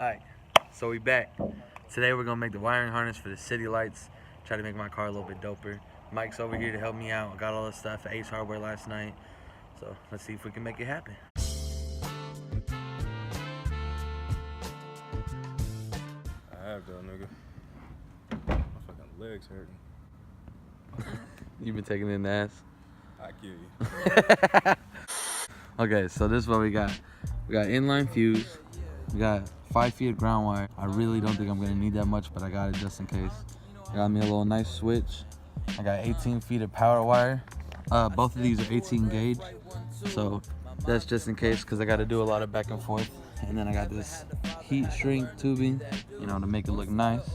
Alright, so we back. Today we're gonna make the wiring harness for the city lights. Try to make my car a little bit doper. Mike's over here to help me out. I got all the stuff at Ace Hardware last night. So let's see if we can make it happen. I have though, nigga. My fucking legs hurting. You been taking it in the ass? I kill you. Okay, so this is what we got. We got inline fuse. We got 5 feet of ground wire. I really don't think I'm gonna need that much, but I got it just in case. I got me a little nice switch. I got 18 feet of power wire. Both of these are 18 gauge. So that's just in case, because I got to do a lot of back and forth. And then I got this heat shrink tubing, you know, to make it look nice.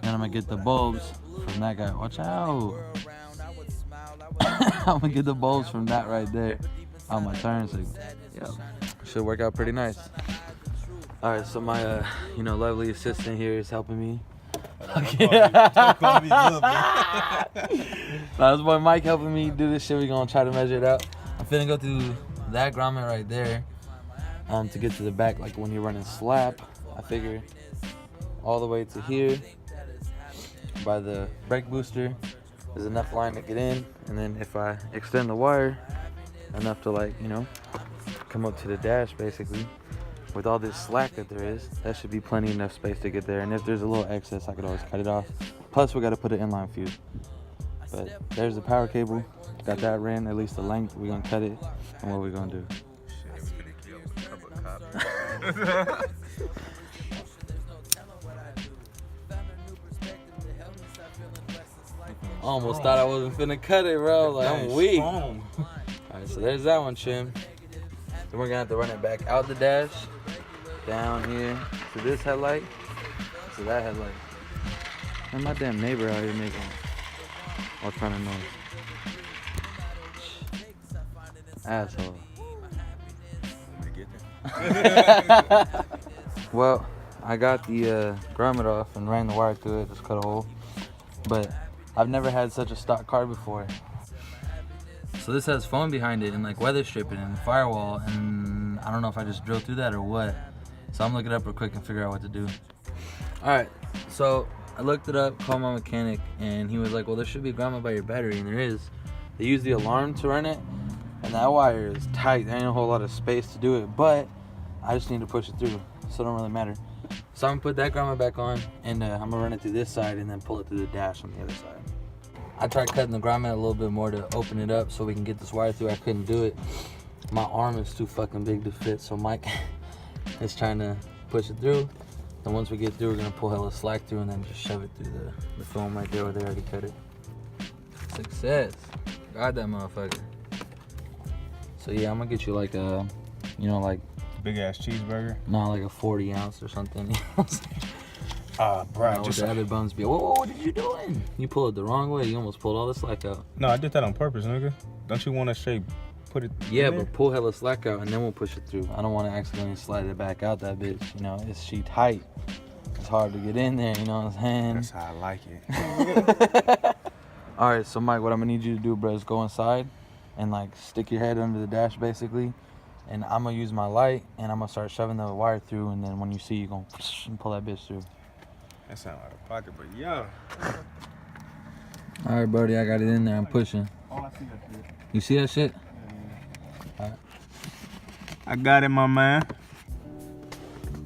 Then I'm gonna get the bulbs from that guy. Watch out. I'm gonna get the bulbs from that right there on my turn signal. Yep. Should work out pretty nice. All right, so my lovely assistant here is helping me. Stop calling me lovely. Now this boy Mike helping me do this shit. We're gonna try to measure it out. I'm finna go through that grommet right there to get to the back, like when you're running slap. I figure all the way to here by the brake booster. There's enough line to get in, and then if I extend the wire enough to, like, you know, come up to the dash basically, with all this slack that there is, that should be plenty enough space to get there. And if there's a little excess, I could always cut it off. Plus we got to put an inline fuse. But there's the power cable, got that ran at least the length. We're gonna cut it, and what we're gonna do. Shit, we could kill a couple of cops. Almost thought I wasn't finna cut it, bro. Like, I'm weak. All Alright, so there's that one, Chim. Then we're gonna have to run it back out the dash, down here to this headlight, to that headlight. And my damn neighbor out here making all kind of noise. Asshole. Well, I got the grommet off and ran the wire through it, just cut a hole. But I've never had such a stock car before. So this has foam behind it and like weather stripping and firewall, and I don't know if I just drilled through that or what. So I'm looking it up real quick and figure out what to do. Alright, so I looked it up, called my mechanic, and he was like, well, there should be a grommet by your battery, and there is. They use the alarm to run it, and that wire is tight. There ain't a whole lot of space to do it, but I just need to push it through, so it don't really matter. So I'm gonna put that grommet back on, and I'm gonna run it through this side and then pull it through the dash on the other side. I tried cutting the grommet a little bit more to open it up so we can get this wire through. I couldn't do it. My arm is too fucking big to fit, so Mike is trying to push it through. And once we get through, we're gonna pull hella slack through and then just shove it through the foam right there where they already cut it. Success. Got that motherfucker. So yeah, I'm gonna get you like a, like big ass cheeseburger. No, like a 40 ounce or something. You know what I'm saying? Bro, just the other bums be, whoa, what are you doing? You pulled it the wrong way. You almost pulled all the slack out. No, I did that on purpose, nigga. Don't you want to straight put it? Yeah, but pull hella slack out and then we'll push it through. I don't want to accidentally slide it back out that bitch. You know, she tight. It's hard to get in there. You know what I'm saying? That's how I like it. All right, so Mike, what I'm gonna need you to do, bro, is go inside and like stick your head under the dash basically. And I'm gonna use my light and I'm gonna start shoving the wire through. And then when you see, you're gonna pull that bitch through. That sound out of pocket, but yeah. All right, Brody, I got it in there. I'm pushing. Oh, I see that shit. You see that shit? Yeah. All right. I got it, my man.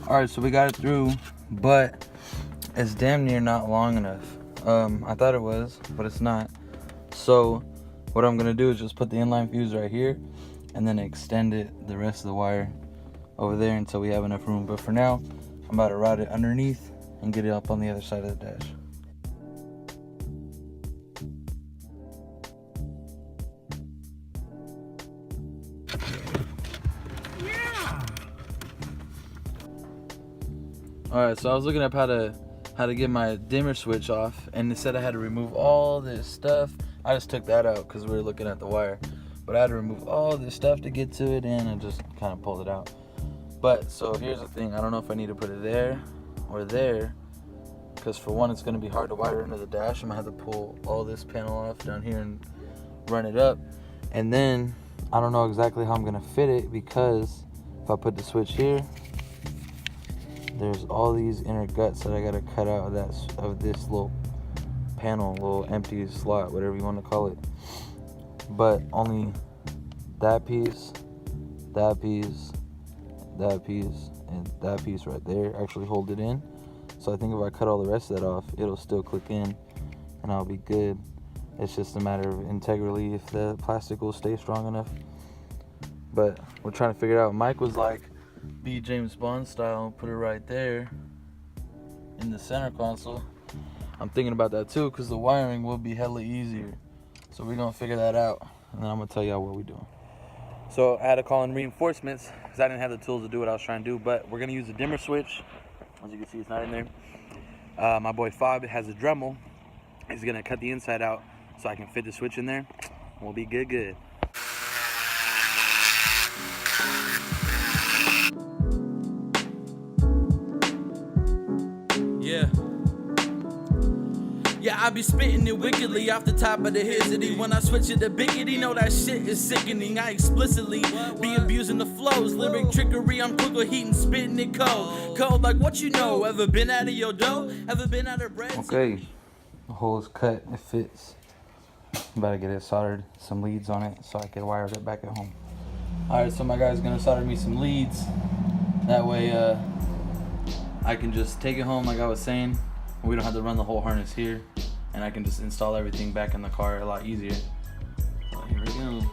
All right, so we got it through, but it's damn near not long enough. I thought it was, but it's not. So what I'm gonna do is just put the inline fuse right here and then extend it, the rest of the wire over there until we have enough room. But for now, I'm about to route it underneath and get it up on the other side of the dash. Yeah. Alright, so I was looking up how to get my dimmer switch off, and it said I had to remove all this stuff. I just took that out because we were looking at the wire. But I had to remove all this stuff to get to it, and I just kind of pulled it out. But, so here's the thing. I don't know if I need to put it there or there, because for one, it's going to be hard to wire into the dash. I'm going to have to pull all this panel off down here and run it up. And then I don't know exactly how I'm going to fit it, because if I put the switch here, there's all these inner guts that I gotta cut out of this little panel, little empty slot, whatever you want to call it. But only that piece, that piece, that piece, and that piece right there actually hold it in. So I think if I cut all the rest of that off, it'll still click in and I'll be good. It's just a matter of integrity, if the plastic will stay strong enough. But we're trying to figure it out. Mike was like, be James Bond style, put it right there in the center console. I'm thinking about that too, because the wiring will be hella easier. So we're gonna figure that out, and then I'm gonna tell y'all what we're doing. So I had to call in reinforcements because I didn't have the tools to do what I was trying to do, but we're gonna use a dimmer switch. As you can see, it's not in there. My boy Fob has a Dremel. He's gonna cut the inside out so I can fit the switch in there. We'll be good. Yeah, I be spitting it wickedly off the top of the hizzy. When I switch it to biggity, know that shit is sickening. I explicitly be abusing the flows, lyric trickery. I'm quick with heat and spitting it cold. Cold like what you know. Ever been out of your dough? Ever been out of bread? Okay, the hole is cut, it fits. I'm about to get it soldered, some leads on it so I can wire it back at home. Alright, so my guy's gonna solder me some leads. That way I can just take it home like I was saying. We don't have to run the whole harness here, and I can just install everything back in the car a lot easier. So here we go.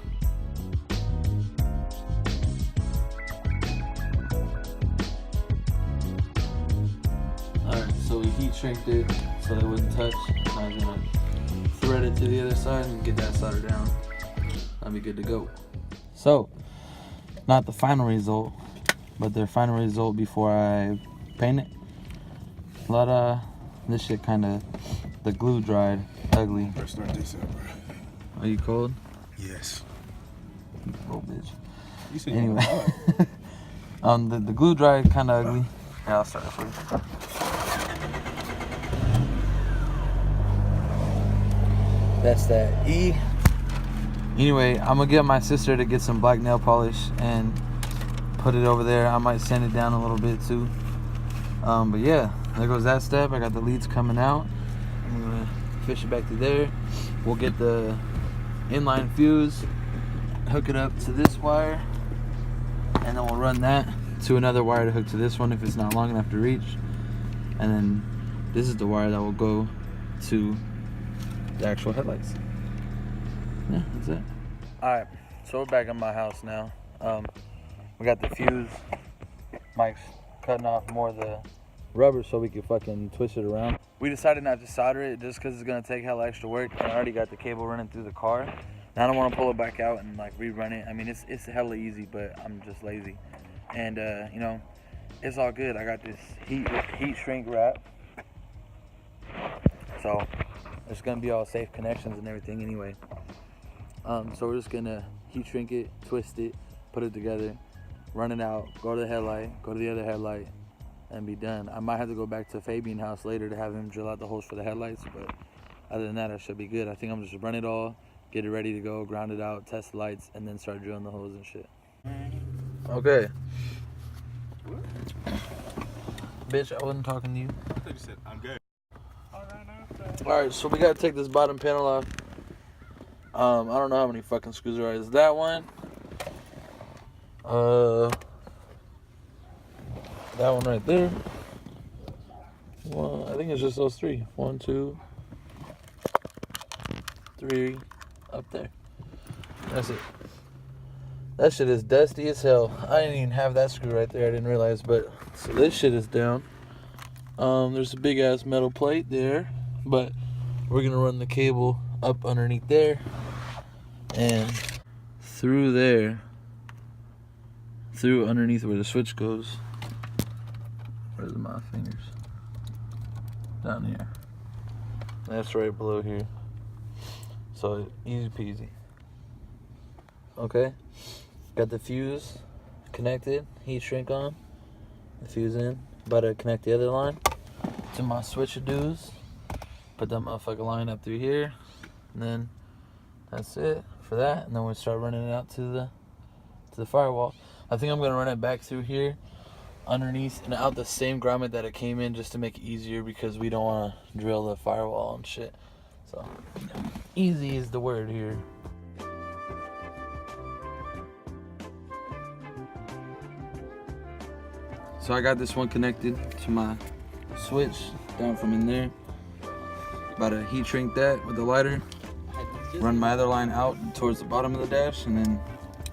Alright, so we heat shrinked it so they wouldn't touch. I was gonna thread it to the other side and get that soldered down. That'll be good to go. So, not the final result, but the final result before I paint it. This shit the glue dried ugly. First start this up, bro. Are you cold? Yes. Oh, bitch. You said Anyway, the glue dried kinda ugly. Yeah, I'll start it for you. That's that E. Anyway, I'm gonna get my sister to get some black nail polish and put it over there. I might sand it down a little bit too. But yeah, there goes that step. I got the leads coming out. I'm gonna fish it back to there. We'll get the inline fuse, hook it up to this wire, and then we'll run that to another wire to hook to this one if it's not long enough to reach. And then this is the wire that will go to the actual headlights. Yeah, that's it. Alright, so we're back at my house now. We got the fuse. Mike's cutting off more of the rubber so we can fucking twist it around. We decided not to solder it just because it's gonna take hella extra work, and I already got the cable running through the car. And I don't want to pull it back out and like rerun it. I mean, it's hella easy, but I'm just lazy. And you know, it's all good. I got this heat shrink wrap, so it's gonna be all safe connections and everything anyway. So we're just gonna heat shrink it, twist it, put it together, run it out, go to the headlight, go to the other headlight, and be done. I might have to go back to Fabian's house later to have him drill out the holes for the headlights, but other than that, I should be good. I think I'm just run it all, get it ready to go, ground it out, test the lights, and then start drilling the holes and shit. Okay. Bitch, I wasn't talking to you. I thought you said I'm good. Alright, so we gotta take this bottom panel off. I don't know how many fucking screws there are. Is that one? That one right there. Well, I think it's just those three. 1, 2, 3, up there. That's it. That shit is dusty as hell. I didn't even have that screw right there. I didn't realize, but so this shit is down. There's a big ass metal plate there, but we're gonna run the cable up underneath there and through there, through underneath where the switch goes. Where's my fingers? Down here. That's right below here. So easy peasy. Okay. Got the fuse connected, heat shrink on, the fuse in. About to connect the other line to my switch-a-doos. Put that motherfucker line up through here, and then that's it for that. And then we'll start running it out to the firewall. I think I'm gonna run it back through here underneath and out the same grommet that it came in, just to make it easier, because we don't want to drill the firewall and shit. So easy is the word here. So I got this one connected to my switch down from in there. About to heat shrink that with the lighter. Run my other line out towards the bottom of the dash, and then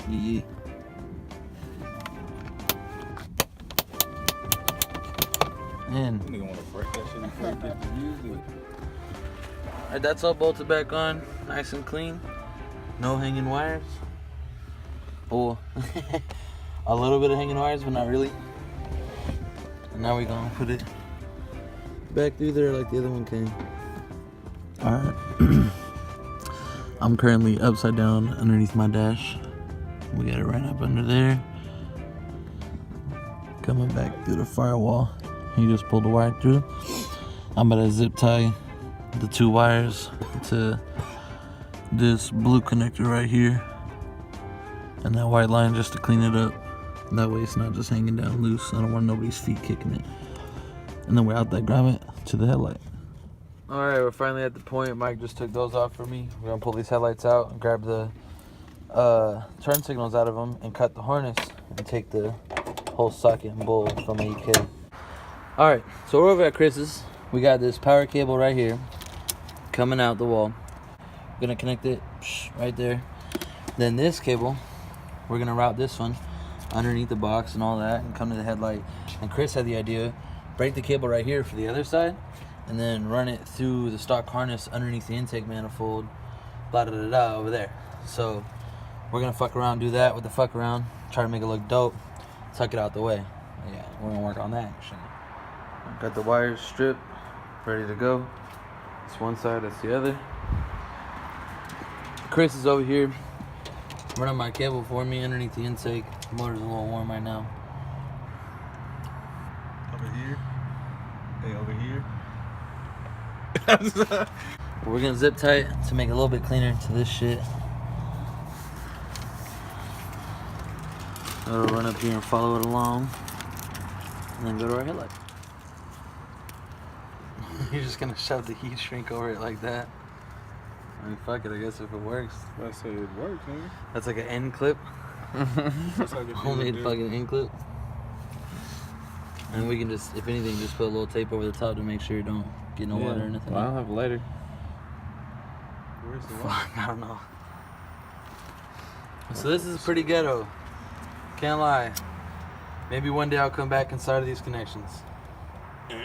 yee. And You want to break that shit before you get to use it. alright, that's all bolted back on, nice and clean. No hanging wires. Oh, a little bit of hanging wires, but not really. And now we're gonna put it back through there like the other one came. Alright. I'm currently upside down underneath my dash. We got it right up under there. Coming back through the firewall. He just pulled the wire through. I'm about to zip tie the 2 wires to this blue connector right here, and that white line, just to clean it up. That way it's not just hanging down loose. I don't want nobody's feet kicking it. And then we're out that grommet to the headlight. Alright, we're finally at the point. Mike just took those off for me. We're gonna pull these headlights out and grab the turn signals out of them and cut the harness and take the whole socket and bowl from the EK. Alright, so we're over at Chris's. We got this power cable right here coming out the wall. We're gonna connect it right there. Then this cable, we're gonna route this one underneath the box and all that and come to the headlight. And Chris had the idea, break the cable right here for the other side and then run it through the stock harness underneath the intake manifold, blah da da da over there. So we're gonna fuck around, do that with the fuck around, try to make it look dope, tuck it out the way. Yeah, we're gonna work on that shit. Got the wires stripped, ready to go. It's one side, that's the other. Chris is over here running my cable for me underneath the intake. The motor's a little warm right now. Over here. Hey, over here. We're gonna zip tie it to make it a little bit cleaner to this shit. I'll run up here and follow it along, and then go to our headlight. You're just gonna shove the heat shrink over it like that. I mean, fuck it, I guess if it works. I say it works, man. That's like an end clip. That's like a Homemade fucking end clip. And we can just, if anything, just put a little tape over the top to make sure you don't get no water or anything. Well, I don't have a lighter. Where's the Fuck, I don't know. So this is pretty ghetto. Can't lie. Maybe one day I'll come back and solder these connections.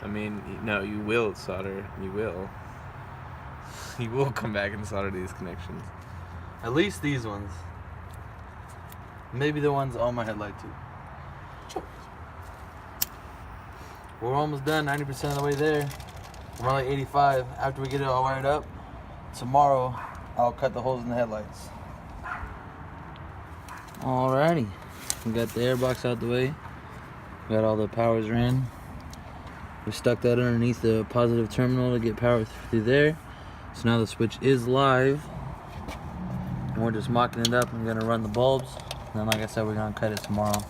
I mean, no, you will solder. You will. You will come back and solder these connections. At least these ones. Maybe the ones on my headlight too. We're almost done, 90% of the way there. We're only 85. After we get it all wired up, tomorrow I'll cut the holes in the headlights. Alrighty. We got the airbox out the way. We got all the powers ran. We stuck that underneath the positive terminal to get power through there. So now the switch is live. And we're just mocking it up. I'm gonna run the bulbs. And then like I said, we're gonna cut it tomorrow.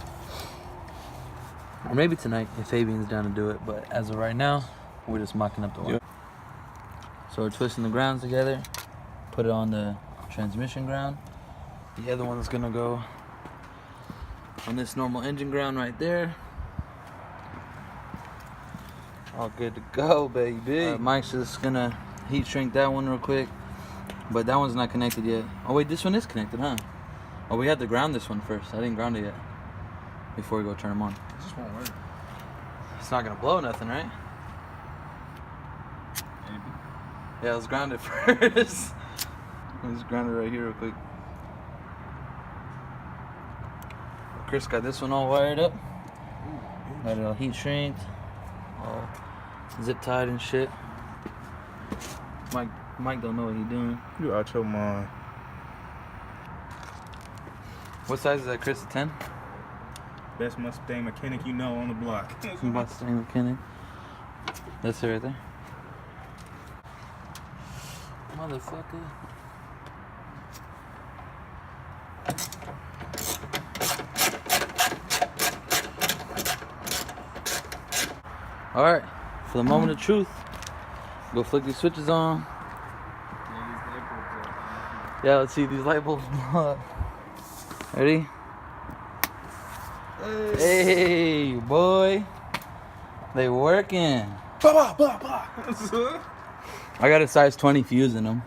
Or maybe tonight if Fabian's down to do it. But as of right now, we're just mocking up the wire. So we're twisting the grounds together. Put it on the transmission ground. The other one's gonna go on this normal engine ground right there. All good to go, baby. Mike's just gonna heat shrink that one real quick. But that one's not connected yet. Oh wait, this one is connected, huh? Oh, we had to ground this one first. I didn't ground it yet. Before we go turn them on. It just won't work. It's not gonna blow nothing, right? Maybe. Yeah, let's ground it first. Let's ground it right here real quick. Chris got this one all wired up. Got it all heat shrinked. All zip tied and shit. Mike don't know what he's doing. You out your mind. What size is that, Chris? A 10? Best Mustang mechanic you know on the block. Mustang mechanic. That's it right there. Motherfucker. Alright, for the moment of truth, go flick these switches on. Yeah, let's see these light bulbs blow up. Ready? Hey, boy. They working. Bah, bah, bah. I got a size 20 fuse in them.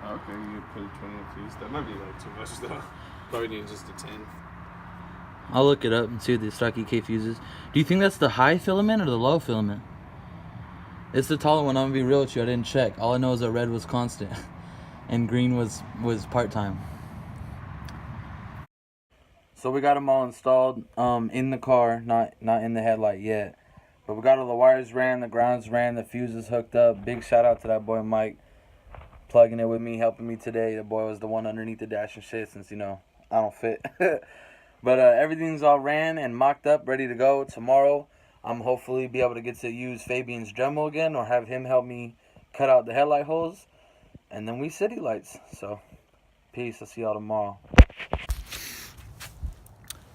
Okay, you put 20 fuse. That might be like too much though. Probably need just a 10. I'll look it up and see what the stock EK fuse is. Do you think that's the high filament or the low filament? It's the taller one. I'm gonna be real with you. I didn't check. All I know is that red was constant and green was part-time. So we got them all installed in the car, not in the headlight yet. But we got all the wires ran, the grounds ran, the fuses hooked up. Big shout out to that boy Mike, plugging it with me, helping me today. The boy was the one underneath the dash and shit, since, you know, I don't fit. But everything's all ran and mocked up, ready to go. Tomorrow, I'm hopefully be able to get to use Fabian's Dremel again, or have him help me cut out the headlight holes. And then we city lights. So, peace. I'll see y'all tomorrow.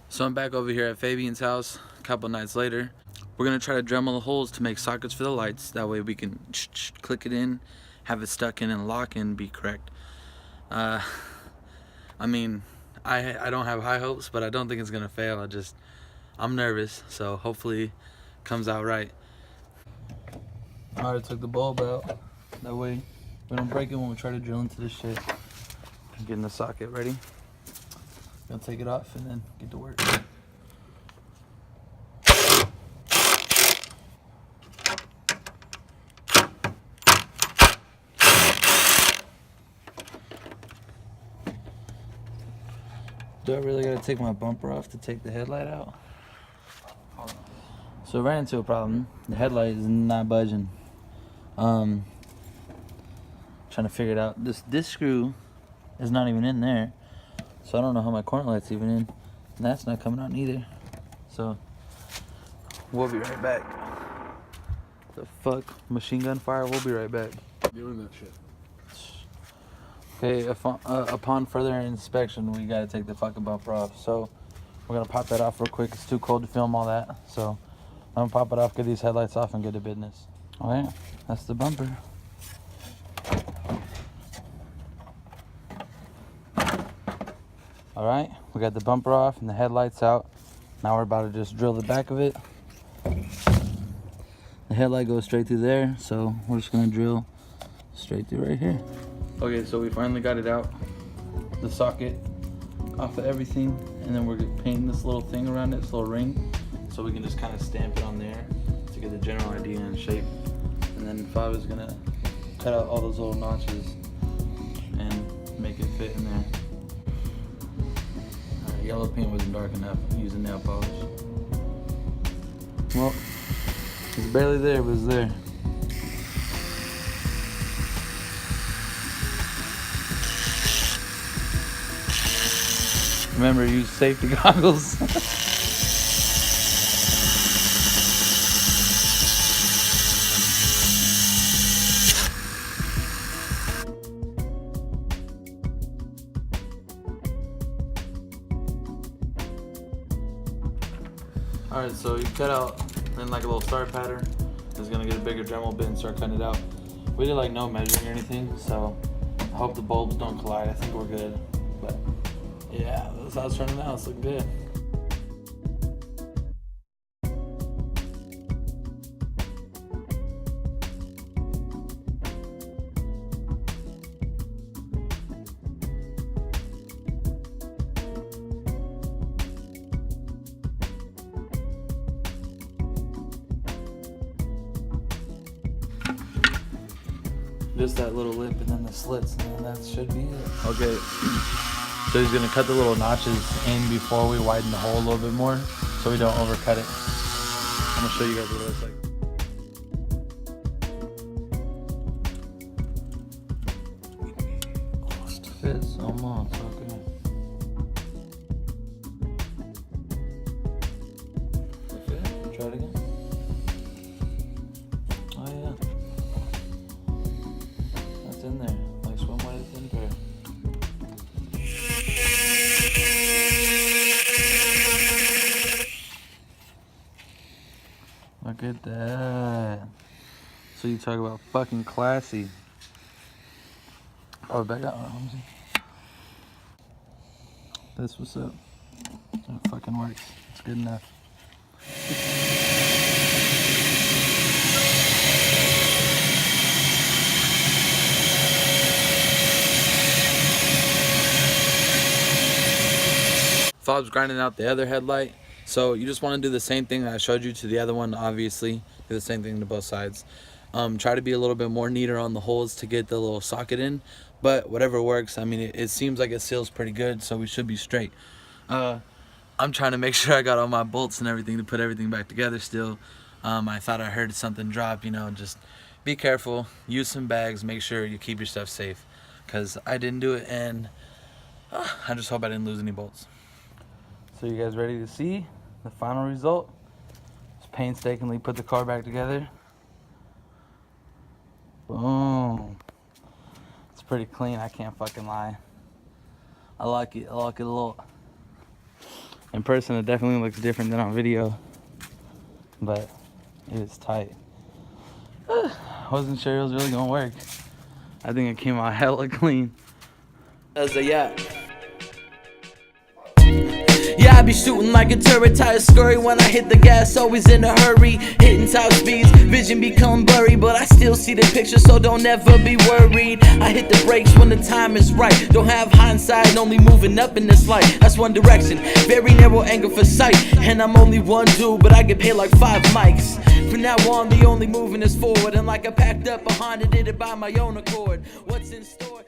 So I'm back over here at Fabian's house a couple nights later. We're going to try to Dremel the holes to make sockets for the lights. That way we can click it in, have it stuck in and lock and be correct. I mean, I don't have high hopes, but I don't think it's going to fail. I'm nervous, so hopefully it comes out right. I already took the bulb out. That way we don't break it when we try to drill into this shit. Getting the socket ready. Gonna take it off and then get to work. Do I really gotta take my bumper off to take the headlight out? So I ran into a problem. The headlight is not budging. Trying to figure it out. This screw is not even in there. So I don't know how my corner light's even in. And that's not coming out neither. So we'll be right back. The fuck? Machine gun fire? We'll be right back. Doing that shit. Okay, upon further inspection, we gotta take the fucking bumper off. So we're gonna pop that off real quick. It's too cold to film all that. So I'm gonna pop it off, get these headlights off, and get to business. Alright, that's the bumper. Alright, we got the bumper off and the headlights out. Now we're about to just drill the back of it. The headlight goes straight through there, so we're just gonna drill straight through right here. Okay, so we finally got it out, the socket off of everything, and then we're painting this little thing around it, this little ring, so we can just kind of stamp it on there to get the general idea and shape. And then Fav is gonna cut out all those little notches and make it fit in there. Yellow paint wasn't dark enough. I'm using nail polish. Well, it's barely there, but it's there. Remember, use safety goggles. Alright, so you cut out in like a little star pattern. It's gonna get a bigger Dremel bit and start cutting it out. We did like no measuring or anything, so I hope the bulbs don't collide. I think we're good. But yeah, that's how it's turning out. It's looking good. Just that little lip and then the slits, and then that should be it. Okay, so he's gonna cut the little notches in before we widen the hole a little bit more, so we don't overcut it. I'm gonna show you guys what it looks like. Almost fits, almost, okay. Does it fit? Try it again. Oh yeah. In there, like swim white thin pair. Look at that. So you talk about fucking classy. Oh, back out. This what's up. It fucking works. It's good enough. So I was grinding out the other headlight. So you just want to do the same thing that I showed you to the other one, obviously. Do the same thing to both sides. Try to be a little bit more neater on the holes to get the little socket in. But whatever works. I mean, it seems like it seals pretty good, so we should be straight. I'm trying to make sure I got all my bolts and everything to put everything back together still. I thought I heard something drop, you know, just be careful. Use some bags. Make sure you keep your stuff safe. Because I didn't do it, and I just hope I didn't lose any bolts. So you guys ready to see the final result? Just painstakingly put the car back together. Boom. It's pretty clean, I can't fucking lie. I like it a lot. In person it definitely looks different than on video, but it is tight. I wasn't sure it was really gonna work. I think it came out hella clean. Yeah, I be shooting like a turret, tire scurry when I hit the gas, always in a hurry, hitting top speeds, vision become blurry, but I still see the picture, so don't ever be worried. I hit the brakes when the time is right, don't have hindsight, only moving up in this light. That's one direction, very narrow angle for sight, and I'm only one dude, but I get paid like 5 mics. From now on, the only moving is forward, and like I packed up behind it, did it by my own accord. What's in store?